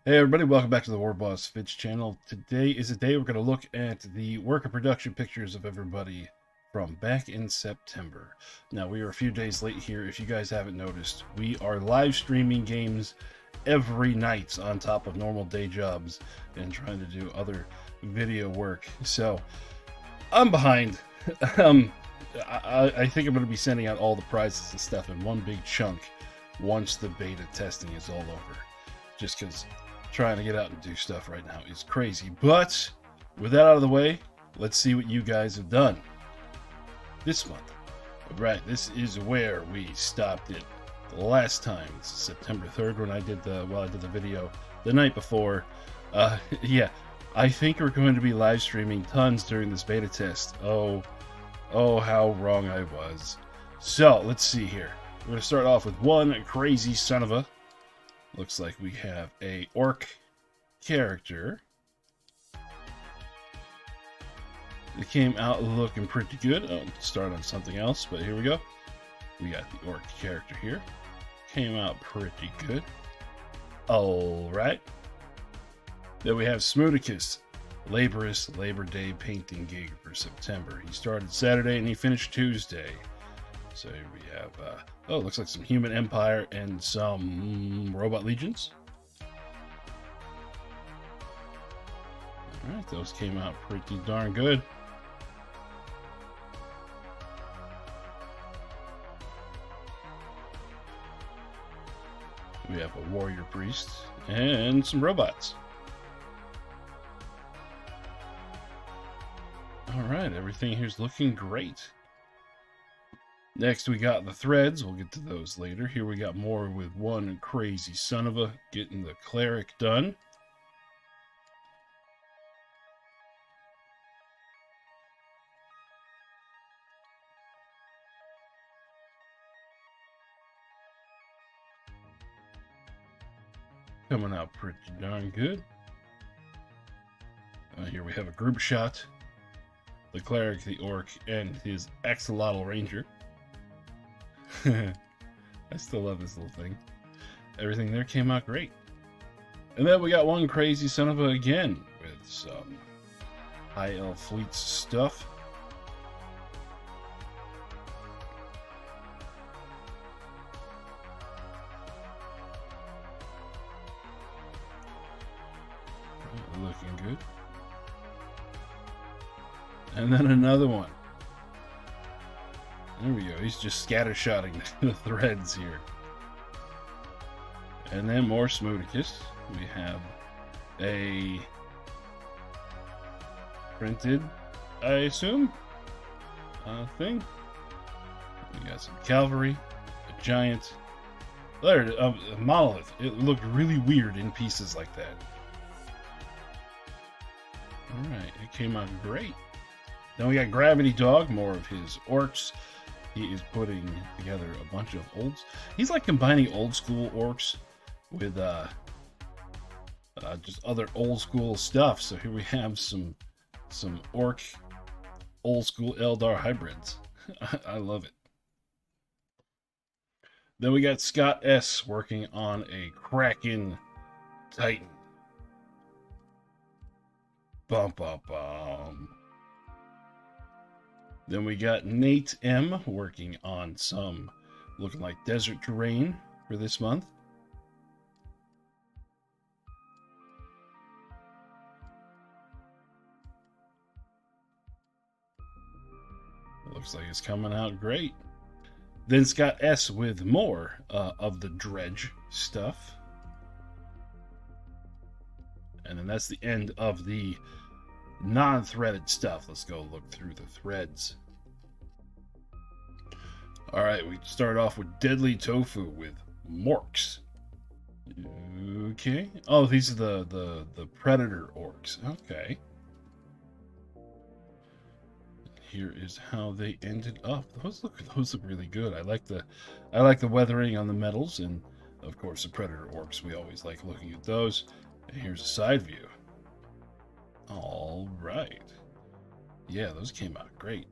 Hey everybody, welcome back to the warbossfitz channel. Today is a day we're going to look at the work of production pictures of everybody from back in September. Now, we are a few days late here. If you guys haven't noticed, we are live streaming games every night on top of normal day jobs and trying to do other video work. So, I'm behind. I think I'm going to be sending out all the prizes and stuff in one big chunk once the beta testing is all over. Just because trying to get out and do stuff right now is crazy. But with that out of the way, let's see what you guys have done this month. Right, this is where we stopped it the last time. It's September 3rd when I did the video the night before. Yeah, I think we're going to be live streaming tons during this beta test. Oh, how wrong I was. So let's see here. We're going to start off with one crazy son of a. Looks like we have a orc character. It came out looking pretty good. I'll start on something else, but here we go. We got the orc character here. Came out pretty good. Alright. Then we have Smooticus. Laborious Labor Day painting gig for September. He started Saturday and he finished Tuesday. So here we have, oh, looks like some Human Empire and some Robot Legions. Alright, those came out pretty darn good. We have a Warrior Priest and some robots. Alright, everything here's looking great. Next, we got the threads. We'll get to those later. Here we got more with one crazy son of a getting the cleric done. Coming out pretty darn good. Here we have a group shot. The cleric, the orc, and his axolotl ranger. I still love this little thing. Everything there came out great. And then we got one crazy son of a again with some high elf fleets stuff. Looking good. And then another one. There we go. He's just scattershotting the threads here. And then more Smooticus. We have a printed, I assume, thing. We got some cavalry, a giant, a monolith. It looked really weird in pieces like that. Alright, it came out great. Then we got Gravity Dog, more of his orcs. He is putting together a bunch of olds. He's like combining old school orcs with just other old school stuff. So here we have some orc old school Eldar hybrids. I love it. Then we got Scott S working on a Kraken Titan. Bum bum bum. Then we got Nate M working on some looking like desert terrain for this month. Looks like it's coming out great. Then Scott S with more of the dredge stuff. And then that's the end of the non-threaded stuff. Let's go look through the threads. Alright, we start off with Deadly Tofu with Morks. Okay. Oh, these are the Predator orcs. Okay. Here is how they ended up. Those look really good. I like the weathering on the metals, and of course the Predator orcs. We always like looking at those. And here's a side view. All right. Yeah, those came out great.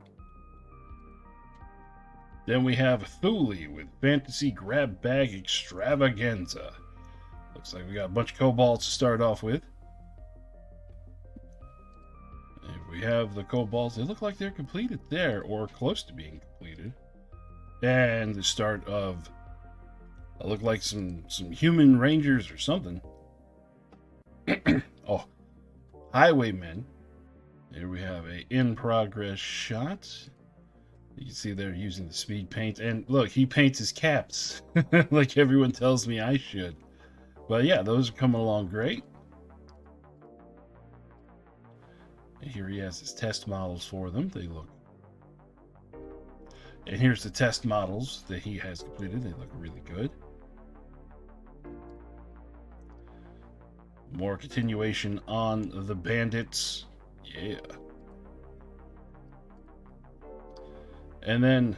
Then we have Thule with Fantasy Grab Bag Extravaganza. Looks like we got a bunch of kobolds to start off with. And we have the kobolds. They look like they're completed there, or close to being completed. And the start of, look like some human rangers or something. Oh, highwaymen. Here we have a in progress shot. You can see they're using the speed paint, and look, he paints his caps like everyone tells me I should. But yeah, those are coming along great. And here he has his test models for them. They look, and here's the test models that he has completed. They look really good. More continuation on the bandits. Yeah. And then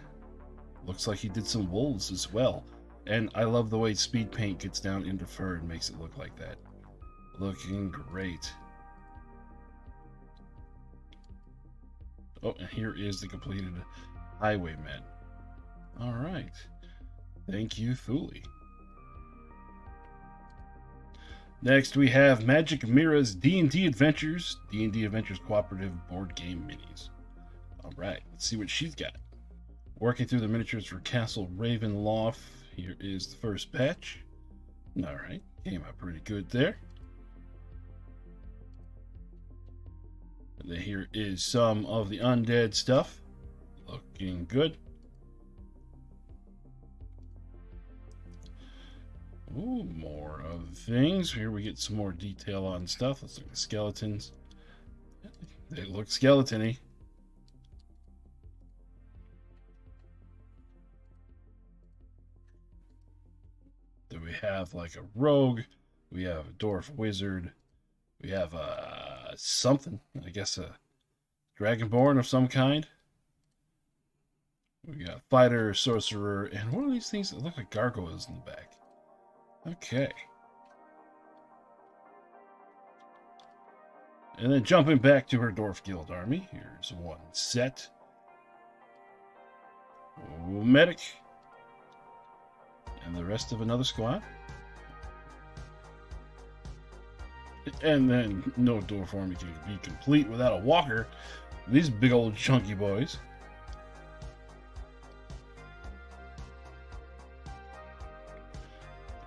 looks like he did some wolves as well. And I love the way speed paint gets down into fur and makes it look like that. Looking great. Oh, and here is the completed highwaymen. All right. Thank you, Thule. Next, we have Magic Mira's D&D Adventures. D&D Adventures Cooperative Board Game Minis. All right, let's see what she's got. Working through the miniatures for Castle Ravenloft. Here is the first patch. All right, came out pretty good there. And then here is some of the undead stuff. Looking good. Ooh, more of things. Here we get some more detail on stuff. Let's look at the skeletons. They look skeleton-y. Then we have like a rogue. We have a dwarf wizard. We have something. I guess a dragonborn of some kind. We got fighter, sorcerer, and one of these things that look like gargoyles in the back. Okay. And then jumping back to her Dwarf Guild army, here's one set. Medic. And the rest of another squad. And then no Dwarf army can be complete without a walker. These big old chunky boys.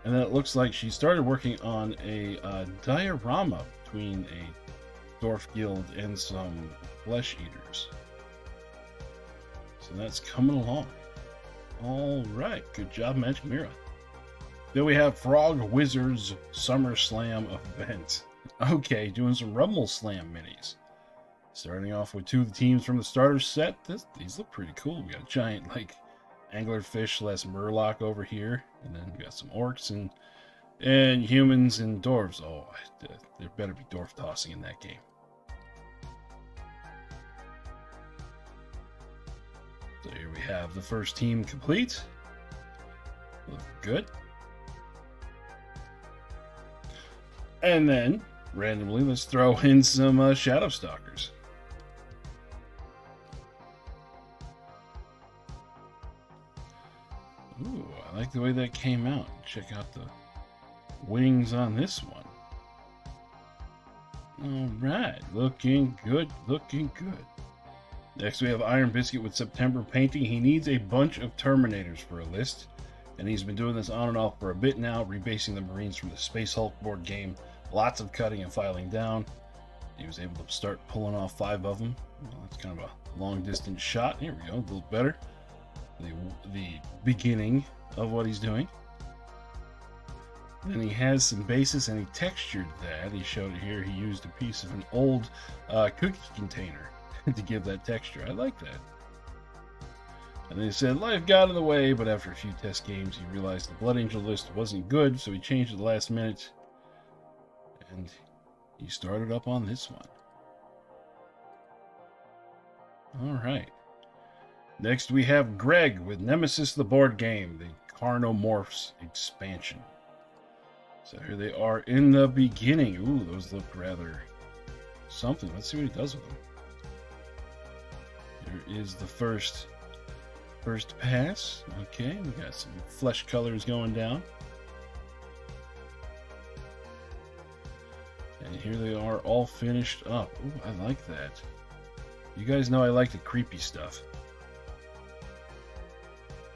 And then it looks like she started working on a diorama between a Dwarf Guild and some flesh eaters. So that's coming along. All right, good job, Magic Mira. Then we have Frog Wizards Summer Slam event. Okay, doing some Rumble Slam minis. Starting off with two of the teams from the starter set. These look pretty cool. We got a giant, like, anglerfish less murloc over here, and then we got some orcs and humans and dwarves. Oh, there better be dwarf tossing in that game. So here we have the first team complete. Look good. And then randomly, let's throw in some shadow stalkers. Ooh, I like the way that came out. Check out the wings on this one. All right, looking good, looking good. Next, we have Iron Biscuit with September painting. He needs a bunch of Terminators for a list, and he's been doing this on and off for a bit now, rebasing the Marines from the Space Hulk board game. Lots of cutting and filing down. He was able to start pulling off 5 of them. Well, that's kind of a long-distance shot. Here we go, a little better. The beginning of what he's doing. Then he has some bases, and he textured that. He showed it here. He used a piece of an old cookie container to give that texture. I like that. And they said life got in the way, but after a few test games, he realized the Blood Angel list wasn't good, so he changed it the last minute. And he started up on this one. All right. Next, we have Greg with Nemesis the board game, the Carnomorphs expansion. So here they are in the beginning. Ooh, those look rather something. Let's see what he does with them. Here is the first pass. Okay, we got some flesh colors going down. And here they are all finished up. Ooh, I like that. You guys know I like the creepy stuff.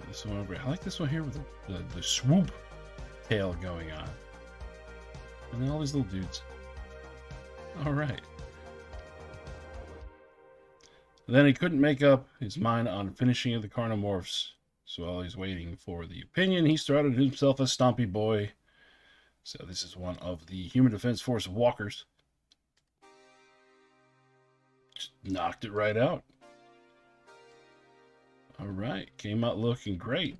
This one over. I like this one here with the swoop tail going on. And then all these little dudes. Alright. Then he couldn't make up his mind on finishing of the Carnomorphs. So while he's waiting for the opinion, he started himself a Stompy Boy. So this is one of the Human Defense Force walkers. Just knocked it right out. Alright, came out looking great.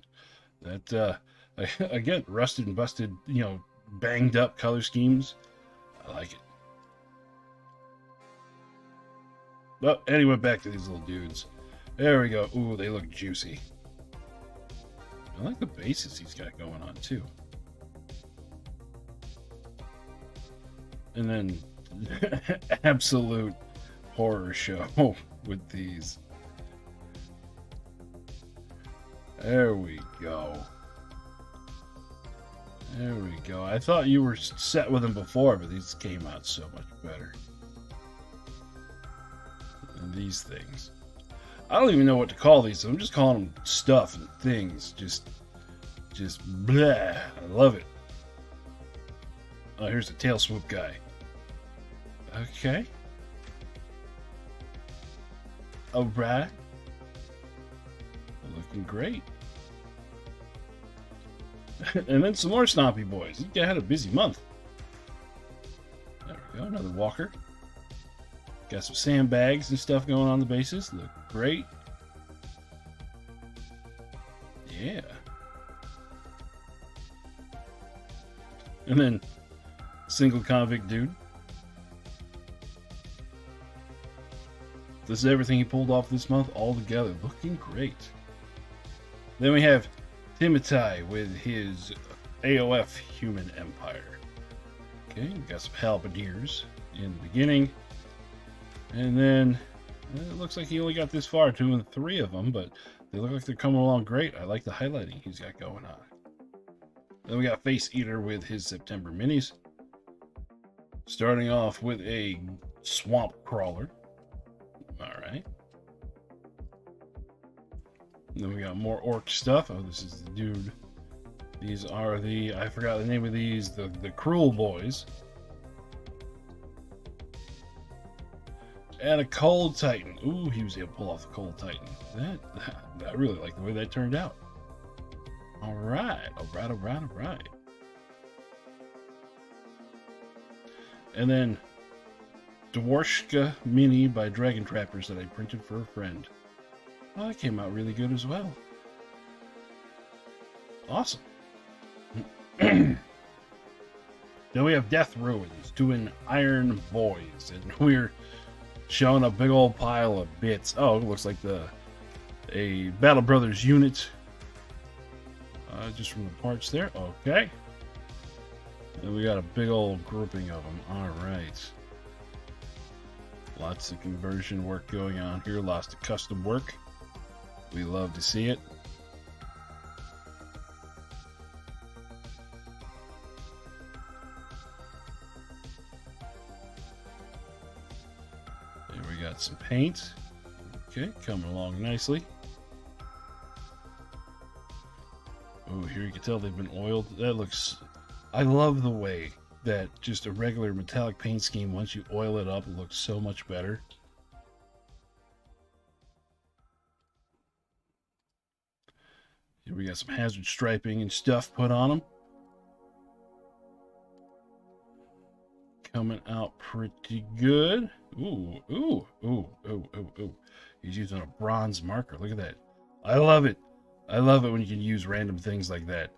That, again, rusted and busted, you know, banged up color schemes. I like it. But anyway, back to these little dudes. There we go. Ooh, they look juicy. I like the bases he's got going on, too. And then, absolute horror show with these. There we go. There we go. I thought you were set with them before, but these came out so much better. And these things. I don't even know what to call these. I'm just calling them stuff and things. Just blah. I love it. Oh, here's the tail swoop guy. Okay. Alright. Looking great. And then some more Stompy Boys. You had a busy month. There we go. Another walker. Got some sandbags and stuff going on the bases. Look great. Yeah. And then single convict dude. This is everything he pulled off this month all together. Looking great. Then we have Timothy with his AOF Human Empire. Okay, we got some halberdiers in the beginning. And then it looks like he only got this far, 2 and 3 of them, but they look like they're coming along great. I like the highlighting he's got going on. Then we got Face Eater with his September minis. Starting off with a Swamp Crawler. Alright. Then we got more orc stuff. Oh, this is the dude. These are the, I forgot the name of these, the Cruel Boys. And a Cold Titan. Ooh, he was able to pull off the Cold Titan. I really like the way that turned out. Alright, alright. And then Dwarshka Mini by Dragon Trappers that I printed for a friend. Oh, that came out really good as well. Awesome. Then we have Death Ruins doing Iron Boys, and we're showing a big old pile of bits. Oh, it looks like a Battle Brothers unit. Just from the parts there. Okay. And we got a big old grouping of them. Alright. Lots of conversion work going on here. Lots of custom work. We love to see it. There we got some paint. Okay, coming along nicely. Oh, here you can tell they've been oiled. That looks... I love the way that just a regular metallic paint scheme, once you oil it up, it looks so much better. Here we got some hazard striping and stuff put on them. Coming out pretty good. Ooh, ooh, ooh, ooh, ooh, ooh. He's using a bronze marker. Look at that. I love it. I love it when you can use random things like that.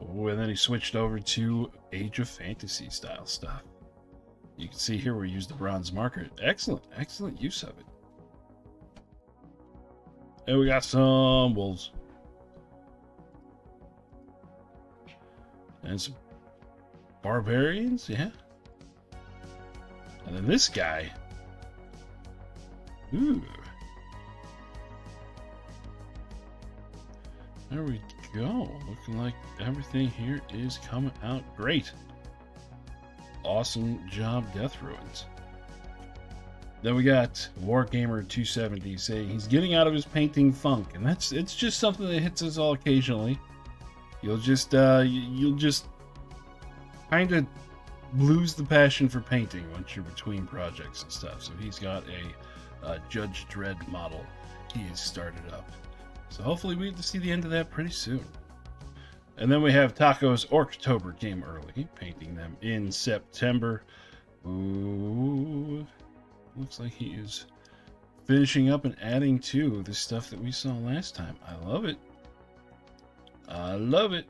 Oh, and then he switched over to Age of Fantasy style stuff. You can see here where we used the bronze marker. Excellent, excellent use of it. And we got some wolves. And some barbarians, yeah. And then this guy. Ooh. There we go. Looking like everything here is coming out great. Awesome job, Death Ruins. Then we got Wargamer270 saying he's getting out of his painting funk, and it's just something that hits us all occasionally. You'll just kind of lose the passion for painting once you're between projects and stuff. So he's got a Judge Dredd model he has started up. So hopefully we get to see the end of that pretty soon. And then we have Taco's Orktober came early, painting them in September. Ooh, looks like he is finishing up and adding to the stuff that we saw last time. I love it. I love it.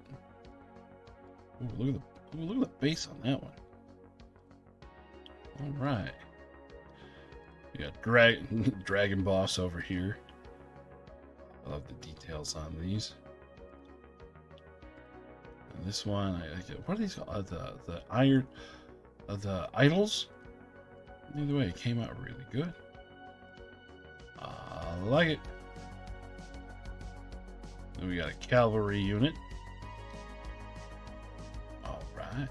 Ooh, look at the base on that one. All right. We got Dragon Boss over here. I love the details on these. And this one, what are these called? The iron, the idols. Either way, it came out really good. I like it. Then we got a cavalry unit. All right.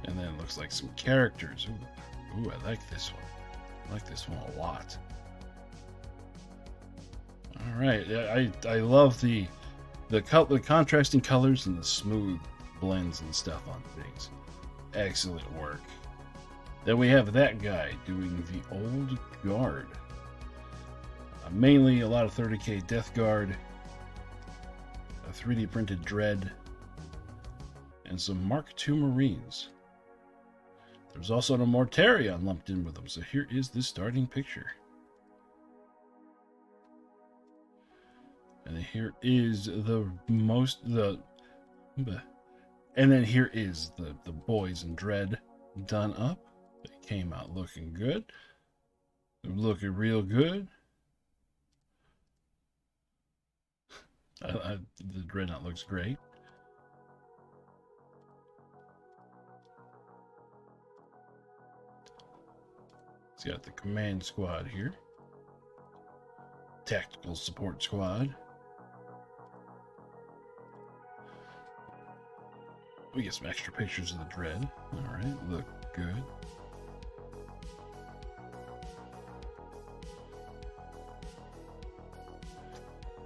And then it looks like some characters. Ooh, I like this one. I like this one a lot. All right, I love the contrasting colors and the smooth blends and stuff on things. Excellent work. Then we have that guy doing the Old Guard. Mainly a lot of 30k Death Guard, a 3D printed Dread, and some Mark II Marines. There's also a Mortarion lumped in with them, so here is the starting picture. And here is the boys in Dread done up. They came out looking good. They're looking real good. The Dreadnought looks great. It's got the command squad here. Tactical support squad. We get some extra pictures of the Dread. Alright, look good.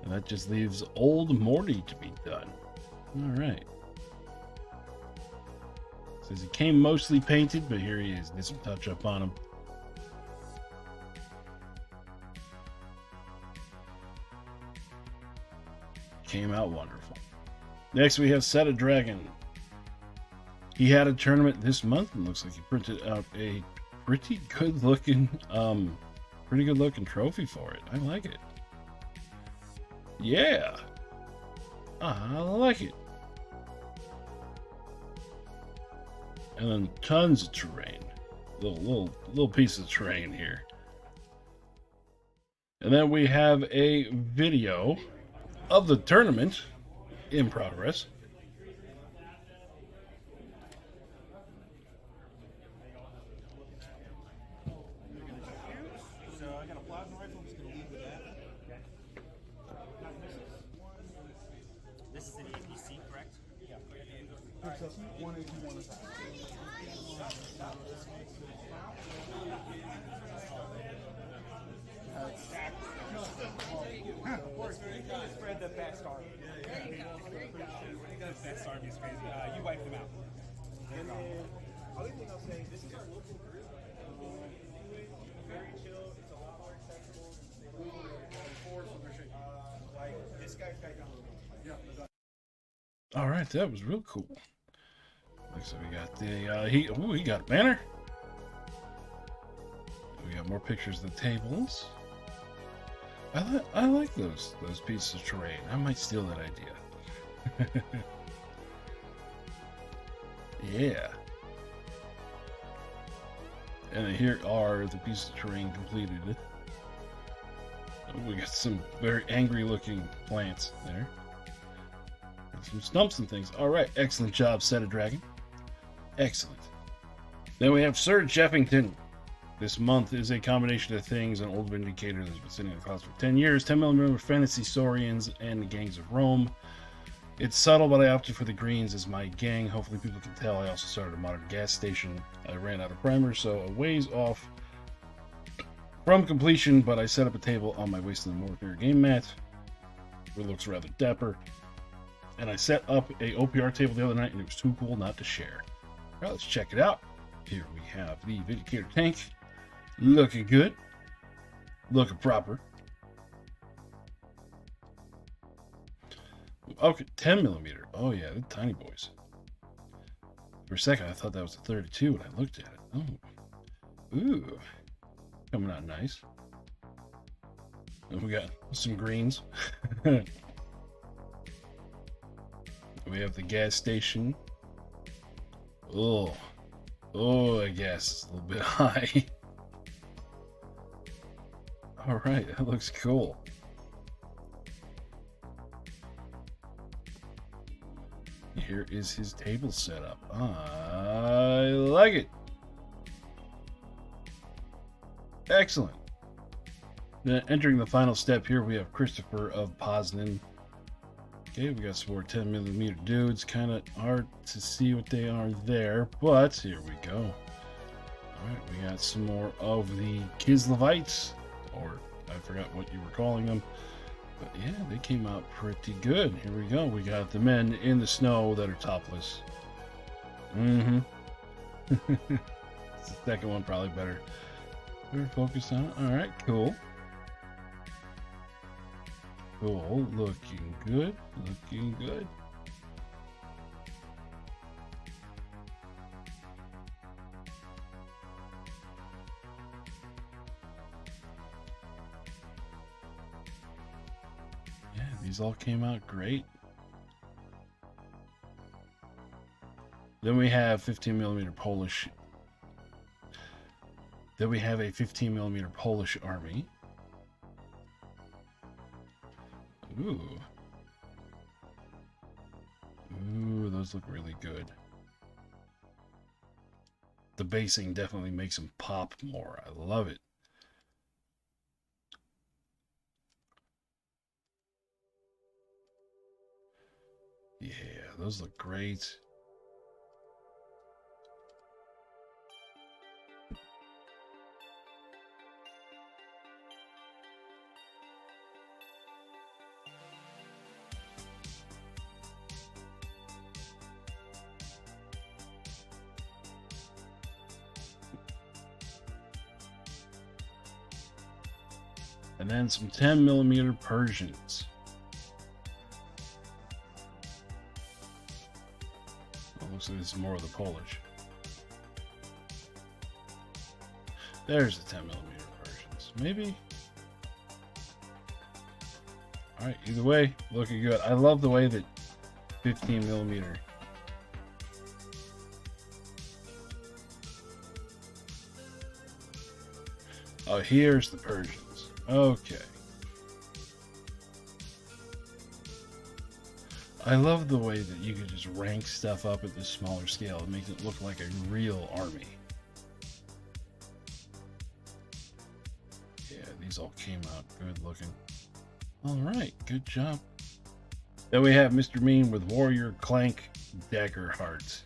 And that just leaves Old Morty to be done. Alright. Says he came mostly painted, but here he is. Get some touch up on him. Came out wonderful. Next we have Set a Dragon. He had a tournament this month and looks like he printed out a pretty good looking trophy for it. I like it. Yeah. I like it. And then tons of terrain. Little piece of terrain here. And then we have a video of the tournament in progress. So I got a plasma rifle. I'm just going to lead with that. This is an APC, correct? Yeah. All right. 181 attack. Of course, spread the best army. There you go. The best army is crazy. You wipe them out. And then, other thing I'll say, this is our local group. Very chill. It's a lot more accessible than like this guy's got yeah. All right, that was real cool. Looks like we got the he got a banner. We got more pictures of the tables. I like those pieces of terrain. I might steal that idea. Yeah. And then here are the pieces of terrain completed. We got some very angry looking plants there. And some stumps and things. Alright, excellent job, Set a Dragon. Excellent. Then we have Sir Jeffington This month is a combination of things, an old vindicator that's been sitting in the clouds for 10 years, 10mm fantasy saurians, and the gangs of Rome. It's subtle, but I opted for the greens as my gang. Hopefully people can tell I also started a modern gas station. I ran out of primer, so a ways off from completion, but I set up a table on my Waste of the Warfare game mat. It looks rather dapper. And I set up a OPR table the other night, and it was too cool not to share. All right, let's check it out. Here we have the Vindicator tank. Looking good. Looking proper. Okay, 10mm. Oh yeah, they're tiny boys. For a second, I thought that was a 32 when I looked at it. Oh. Ooh. Coming out nice. And we got some greens. We have the gas station. Oh. Oh, I guess it's a little bit high. Alright, that looks cool. Here is his table setup. I like it. Excellent. Then entering the final step here, we have Christopher of Poznan. Okay, we got some more 10mm dudes. Kind of hard to see what they are there, but here we go. Alright, we got some more of the Kislevites, or I forgot what you were calling them. But yeah, they came out pretty good. Here we go. We got the men in the snow that are topless. Mm-hmm. The second one probably better. We're focused on it. Alright, cool. Cool. Looking good. Looking good. Yeah, these all came out great. Then we have 15mm Polish. Then we have a 15mm Polish army. Ooh. Ooh, those look really good. The basing definitely makes them pop more. I love it. Yeah, those look great. And then some 10mm Persians. Oh, looks like this is more of the Polish. There's the 10mm Persians. Maybe. Alright, either way, looking good. I love the way that 15mm. Oh, here's the Persians. Okay. I love the way that you can just rank stuff up at this smaller scale. It makes it look like a real army. Yeah, these all came out good looking. Alright, good job. Then we have Mr. Mean with Warrior Clank Dagger Heart.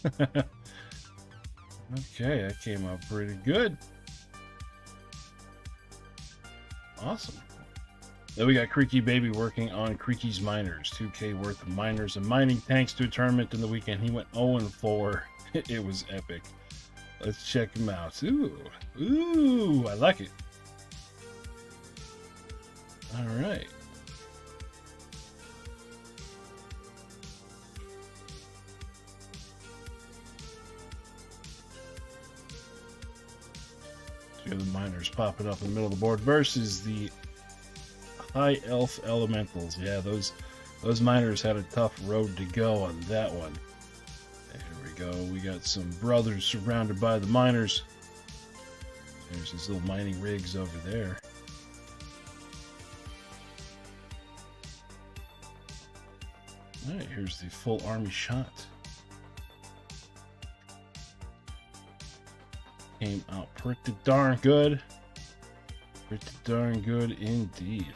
Okay, that came out pretty good. Awesome. Then we got Creaky Baby working on Creaky's Miners. 2K worth of miners and mining tanks to a tournament in the weekend. He went 0-4. It was epic. Let's check him out. Ooh. Ooh, I like it. Alright. The miners popping up in the middle of the board versus the High Elf Elementals. Yeah, those miners had a tough road to go on that one. There we go. We got some brothers surrounded by the miners. There's these little mining rigs over there. Alright, here's the full army shot. came out pretty darn good. Pretty darn good indeed.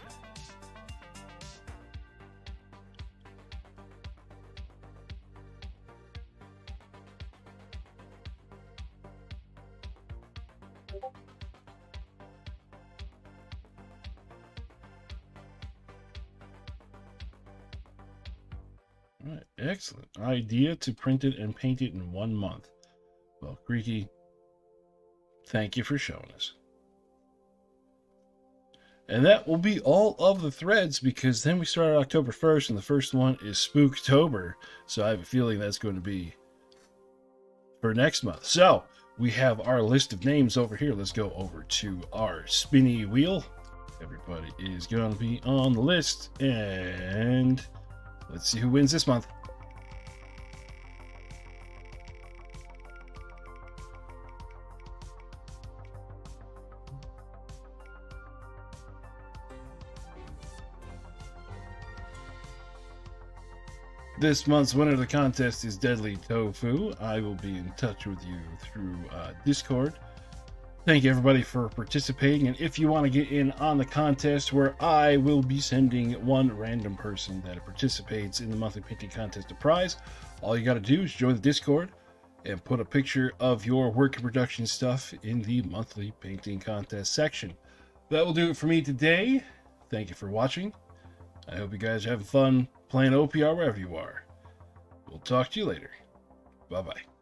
All right, excellent. Idea to print it and paint it in 1 month. Well, Greeky, thank you for showing us. And that will be all of the threads, because then we start October 1st, and the first one is Spooktober. So I have a feeling that's going to be for next month. So we have our list of names over here. Let's go over to our spinny wheel. Everybody is going to be on the list, and let's see who wins this month. This month's winner of the contest is Deadly Tofu. I will be in touch with you through Discord. Thank you, everybody, for participating. And if you want to get in on the contest, where I will be sending one random person that participates in the monthly painting contest a prize, all you got to do is join the Discord and put a picture of your work and production stuff in the monthly painting contest section. That will do it for me today. Thank you for watching. I hope you guys are having fun playing OPR wherever you are. We'll talk to you later. Bye-bye.